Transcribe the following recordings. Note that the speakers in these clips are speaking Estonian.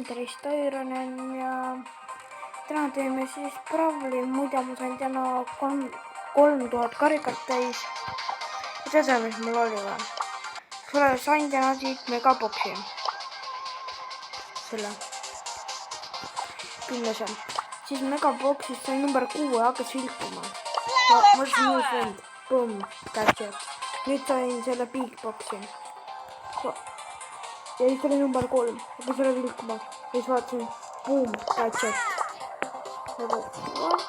Legendarist Ironen ja täna teeme siis Brawli, muidu ma sain täna 3000 karikat täis. Ja tead, mis mul oli või? Sain täna siit megaboksi. Selle 10. Siis megaboksist sai number 6 ja hakkas vilkuma. Ma mõtlesin uus vend. Boom, gadget. Nüüd sain selle big boxi. Ja siis oli number 3. Hakkas selle vilkuma. Ja siis vaatasin. Boom, gadget. Nagu, what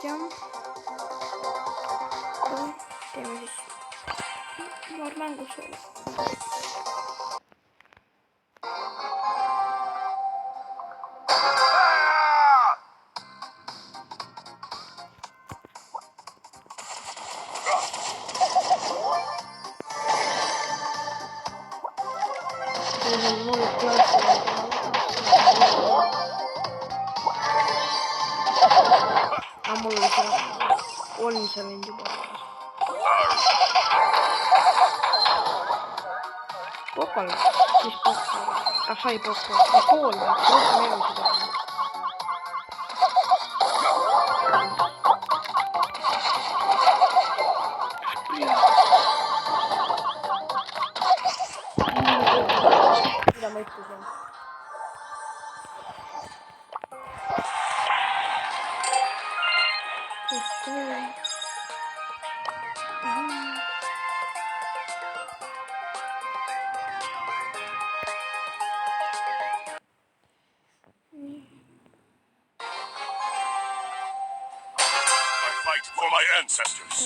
the hell? Teeme siis mängu selle. Mul oli see vend juba. Popal, siis popal. Sai popal. Ja pool peaks rohkem elusid olema. Mida ma ütlesin? Fight for my ancestors.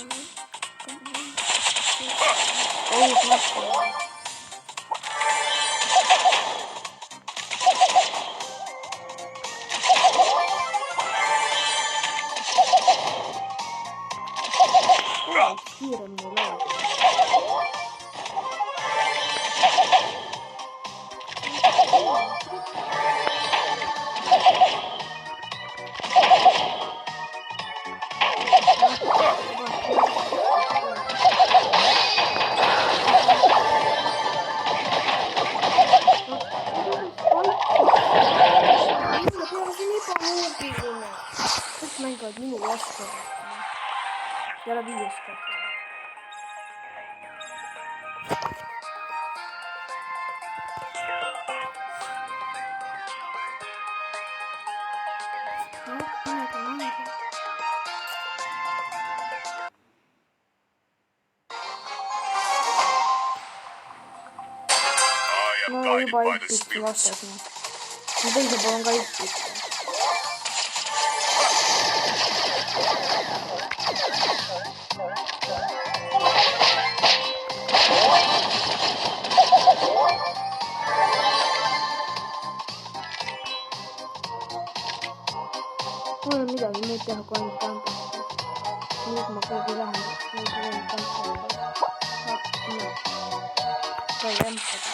Mängivad minu vastu. Ja läbi viiesta. No juba ipitsi vastas. Ja teise pool on ka ipitsi. Mul on midagi muud teha, kui ainult kampata. Nüüd ma kuhugi lähen. Nüüd ma võin kampata. Sai jämpata.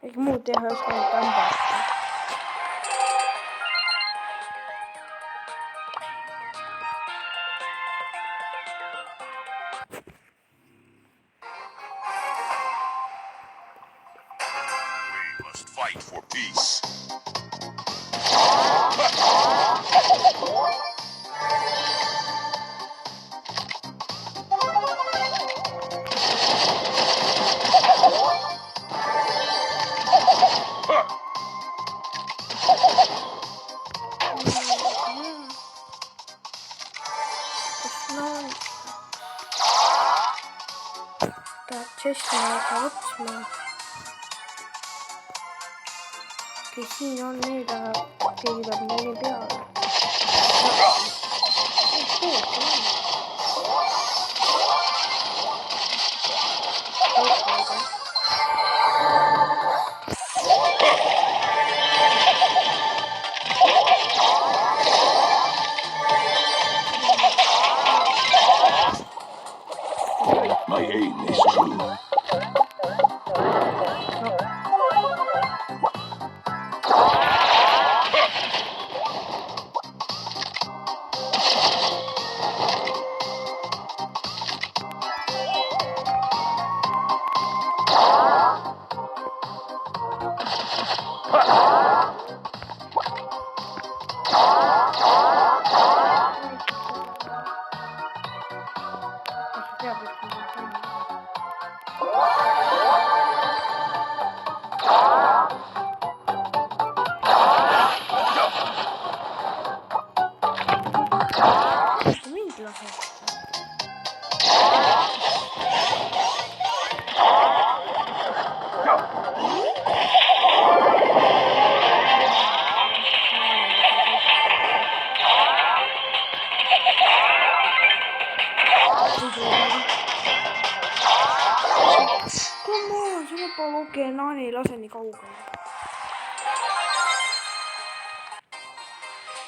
Eikä muut tehdä, jos kannattaa päästä. We must fight for peace. sessiooni aega võtma. Okei, siin on nüüd, aga keegi peab meile peale. My aim is true. Mind laseb. Come on, see pole okei, Nani ei lase nii kaugele.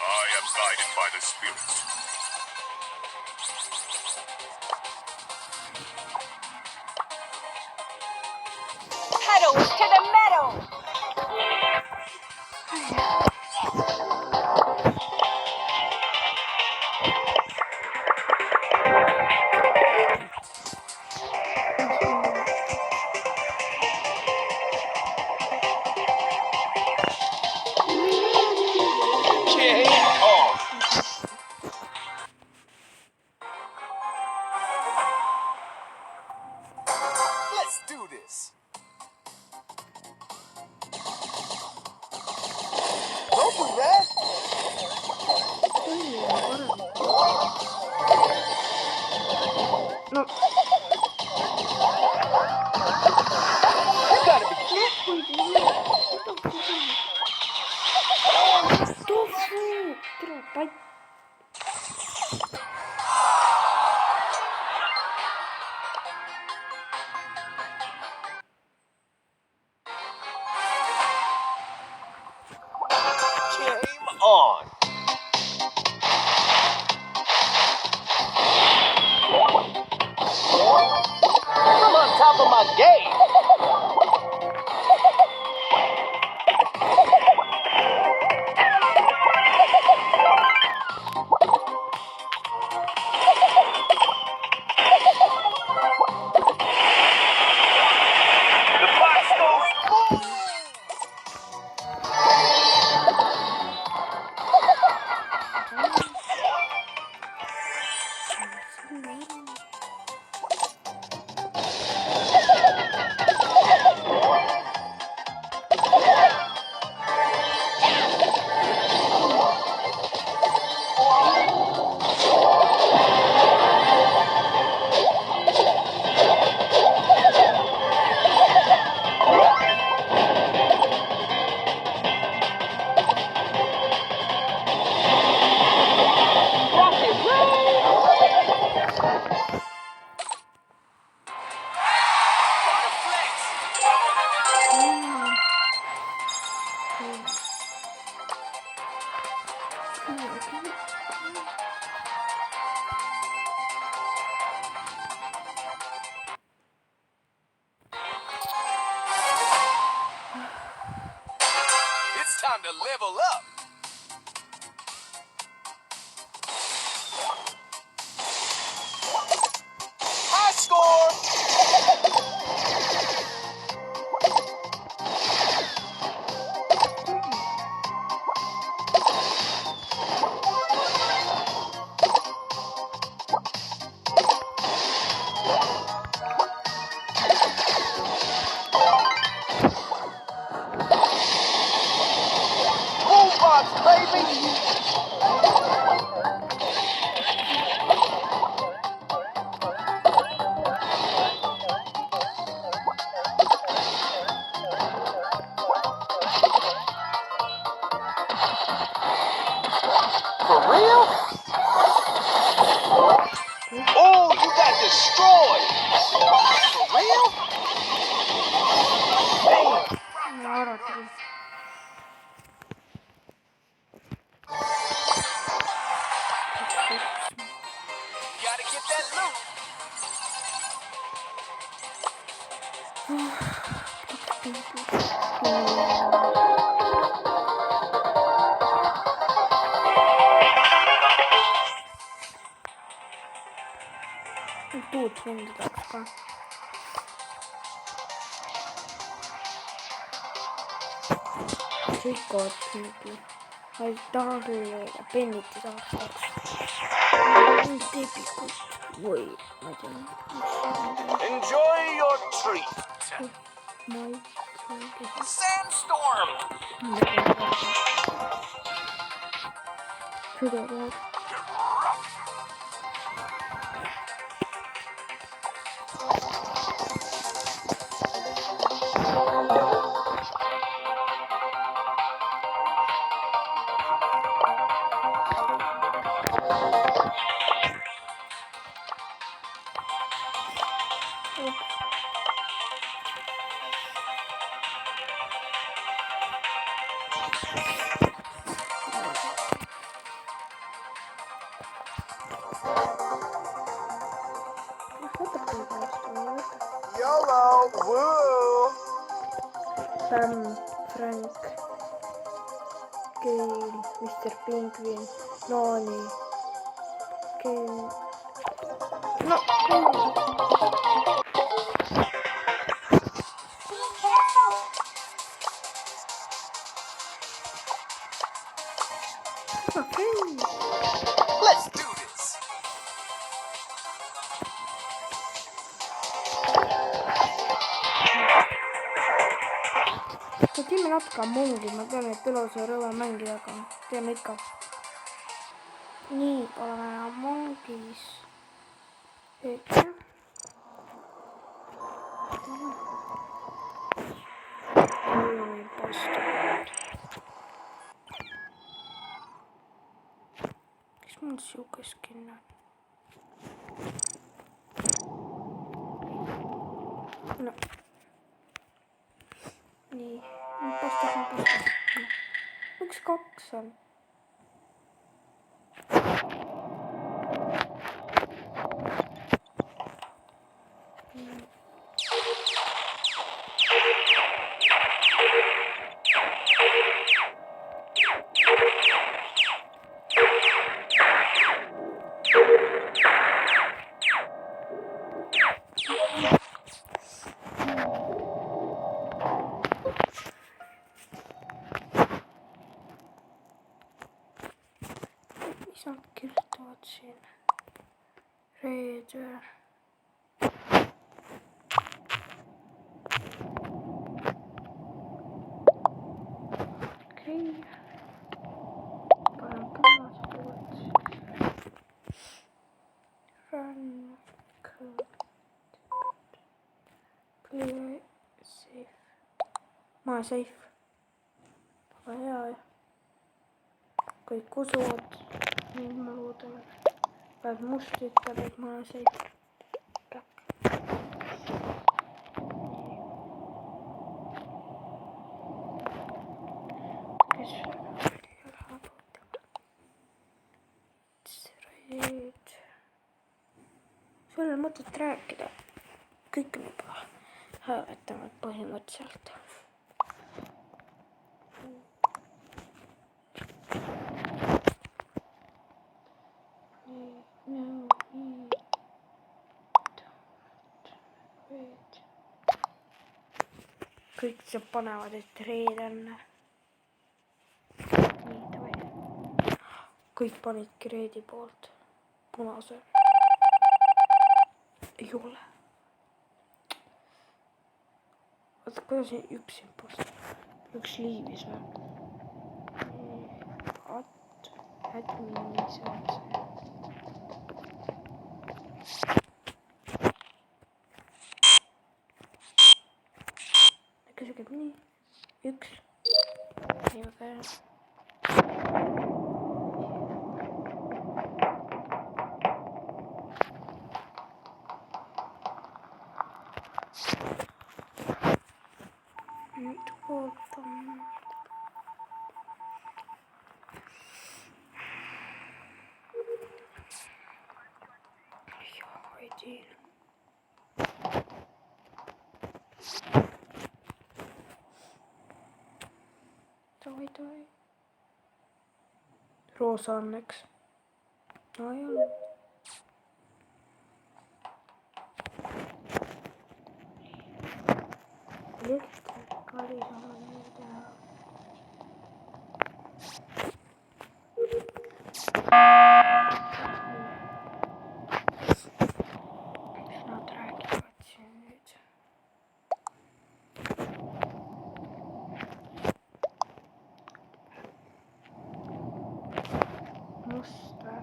I am guided by the spirits. Pedals to the metal! Game on. Let's do this. Don't do that. No. You gotta be kidding. Game on. I'm on top of my game. The box goes boom. It's time to level up. High score. Move Tuut vendi tahaks ka. Trikot mingi. Ma ei taha küll penniti tahaks. Tepikut või ma ei tea. Enjoy your treat. Ma ei tea. Sandstorm. Seda tahaks. YOLO. Woo. Sam, Frank, Gail, Mr. Penguin, Nani, Gail. No, Let's do this. teeme natuke Amongi, ma tean, et elus ei rõve mängida, aga teeme ikka. nii, oleme Amongis. Kes mul siuke skin on? No. Nii, impostor. Miks 2 on? Mis nad kirjutavad siin? Reeder. Okei. Panen punase poolt. Rank. Play safe. Ma safe. Väga hea jah. Kõik usuvad, nüüd ma loodan, et must ütleb, et ma olen safe. Kes Reed. Sul ei ole mõtet rääkida. Kõik on juba hääletanud põhimõtteliselt. Kõik seal panevad, et Reed on. Nii, davai. Kõik panidki Reedi poolt. Punase. Ei ole. Vaata, kuidas üks impost. Üks liivis või? Adminis on see. See käib nii, üks, nii väga hea. Nüüd ootame. Ja, ei tea. Davai. Roosa õnneks. No ei ole. Elektrikari saame nüüd teha. Mis nad räägivad siin nüüd? Must või?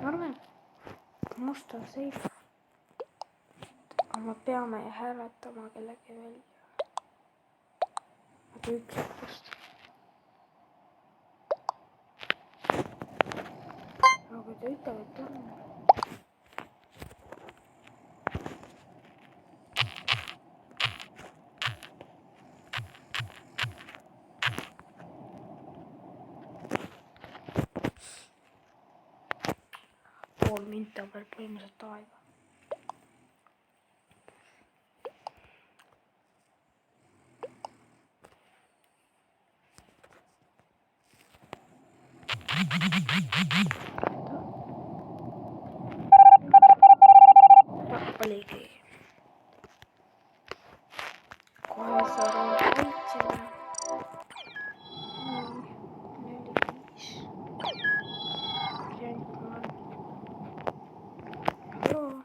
Ma arvan, et must on safe. Aga me peame hääletama kellegi välja. Nagu üksikust. Aga kui ta ütleb, et on. Pool minti on veel põhimõtteliselt aega. Oligi. Kohe see rong kaitsele. 4, 5.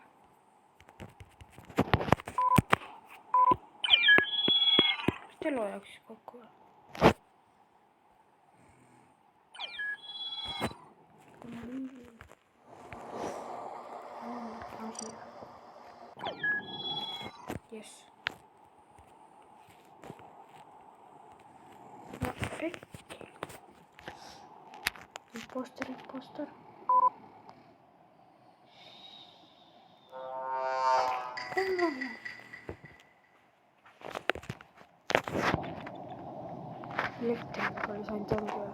Elo jooksis kokku. Yes. No äkki. Imposter. Elektrik oli saanud jalga.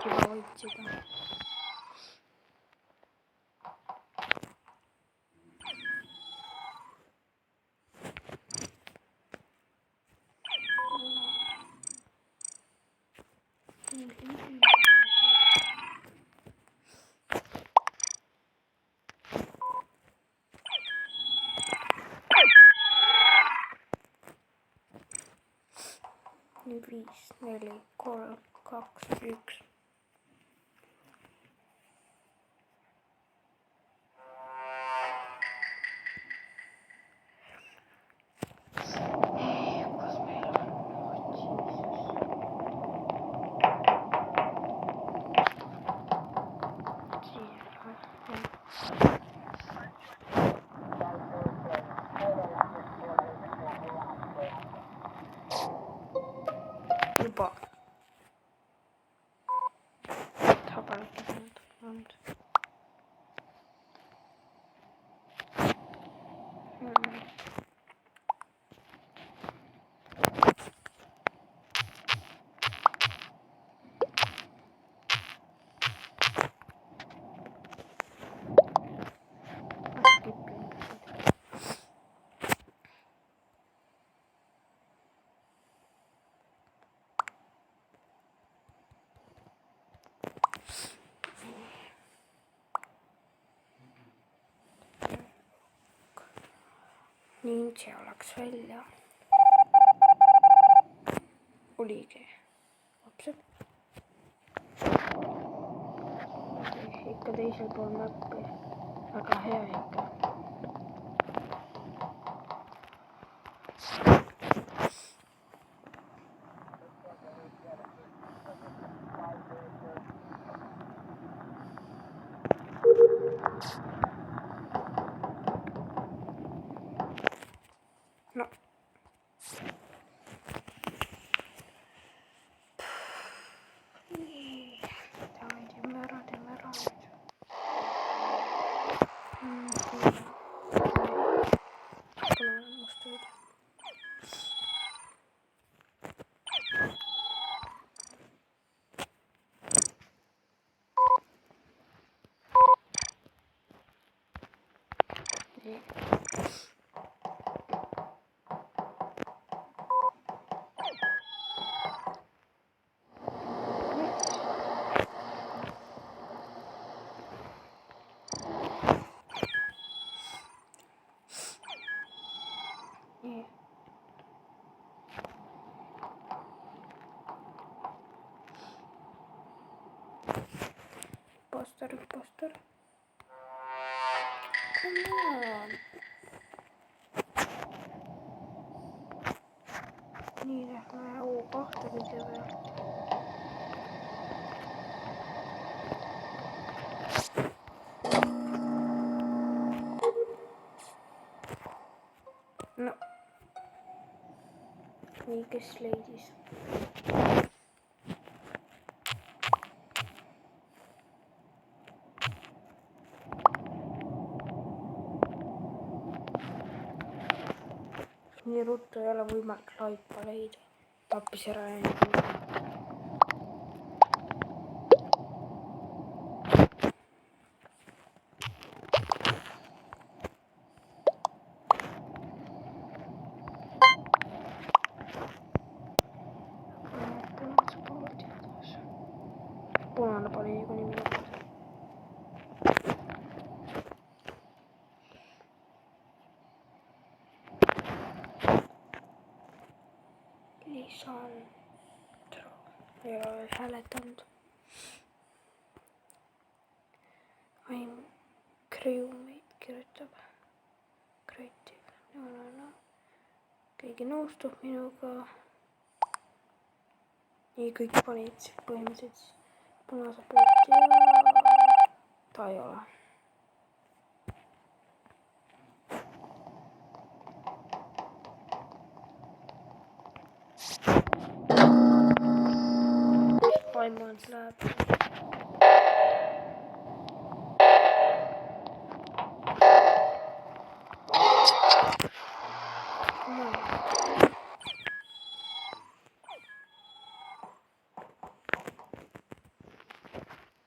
Juba võitsida. Nüüd 5, 4, 3, 2, 1. Juba. Tabanud. Nüüd see oleks välja. Oligi. Lapsed. Ikka teisel pool mäppi. Väga hea ikka. nii. Impostor. Come on. nii, lähme O2 kõigepealt. no nii, kes leidis? nii ruttu ei ole võimalik laipa leida. tappis ära jäänud. punane pani niikuinii minu peale. Lisandro ei ole veel hääletanud. I'm crewmate kirjutab. Creative. No. keegi nõustub minuga. nii, kõik panid põhimõtteliselt punase poolt ja ta ei ole. Vaimand läheb.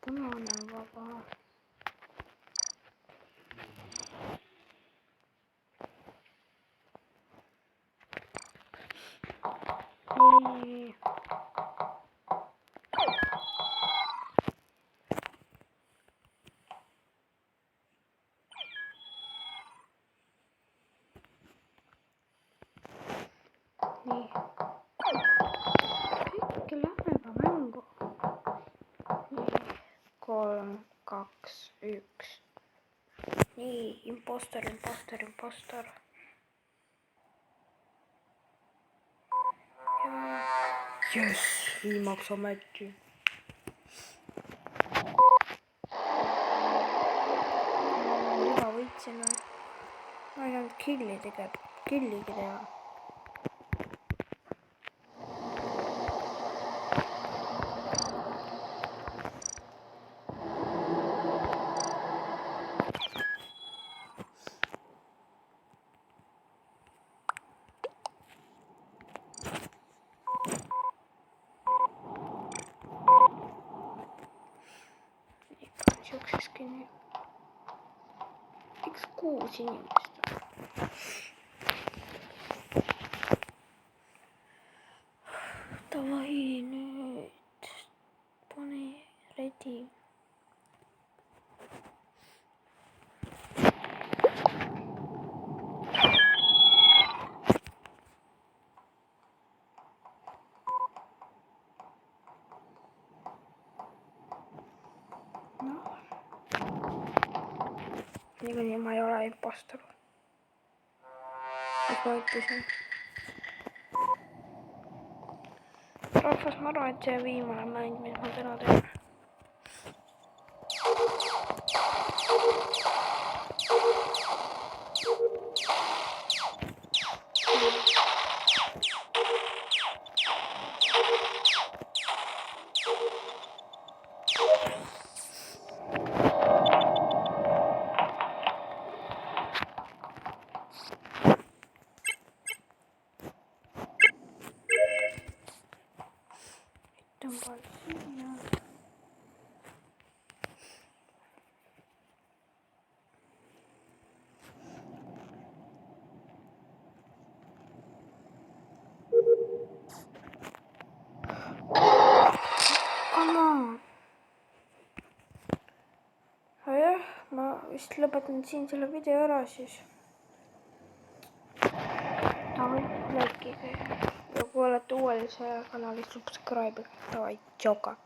punane on vaba. nii. nii. kõik läheb juba mängu. nii. 3, 2, 1. nii, impostor. ja jess, viimaks ometi. juba võitsime. ma ei saanud killigi teha. siukseski nii. Miks 6 inimest? Davai nüüd. Pane ready. niikuinii ma ei ole impostor. mis ma ütlesin? rahvas, ma arvan, et see viimane mäng, mis ma täna teen. tõmban siia. aga jah, ma vist lõpetan siin selle video ära siis. Davai, likeige ja kui olete uuel, see kanali subscribe, davai, tšauka.